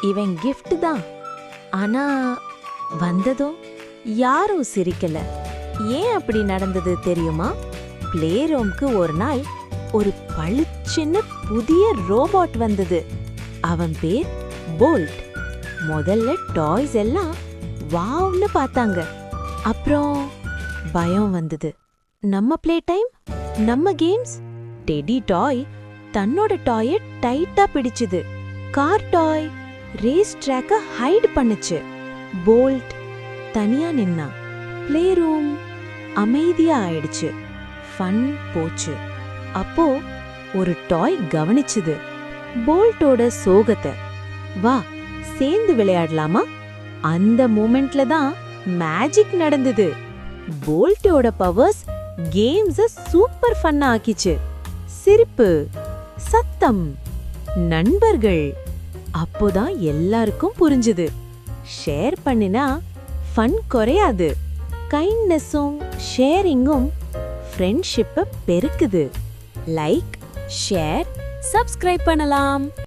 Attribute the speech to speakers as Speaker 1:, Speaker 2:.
Speaker 1: இவன் கிஃப்ட் தான். ஆனா வந்ததும் யாரும் சிரிக்கல. ஏன் அப்படி நடந்தது தெரியுமா? பிளே ரூம்க்கு ஒரு நாள் ஒரு பளிச்சுன்னு புதிய ரோபோட் வந்தது. அவன் பேர் போல்ட். முதல்ல டாய்ஸ் எல்லாம் வாவ்னு பார்த்தாங்க. அப்புறம் பயம் வந்தது. நம்ம பிளே டைம், நம்ம கேம்ஸ். டெடி டாய் தன்னோட டாயை டைட்டா பிடிச்சுது. கார் டாய் ரேஸ் ட்ராக்க ஹைட் பண்ணுச்சு. போல்ட் தனியா நின்னா. பிளே ரூம் அமைதியா ஆயிடுச்சு. ஃபன் போச்சு. அப்போ ஒரு டாய் கவனிச்சுது போல்ட்டோட சோகத்தை. வா சேர்ந்து விளையாடலாமா? அந்த மூமெண்ட்ல தான் மேஜிக் நடந்தது. போல்ட்டோட பவர்ஸ் கேம்ஸ சூப்பர் ஃபன்னா ஆக்கிச்சு. சிரிப்பு, சத்தம், நண்பர்கள். அப்போதான் எல்லாருக்கும் புரிஞ்சுது, ஷேர் பண்ணினா ஃபன் குறையாது. கைண்ட்னஸும் ஷேரிங்கும் ஃப்ரெண்ட்ஷிப்பை பெருக்குது. லைக், ஷேர், சப்ஸ்கிரைப் பண்ணலாம்.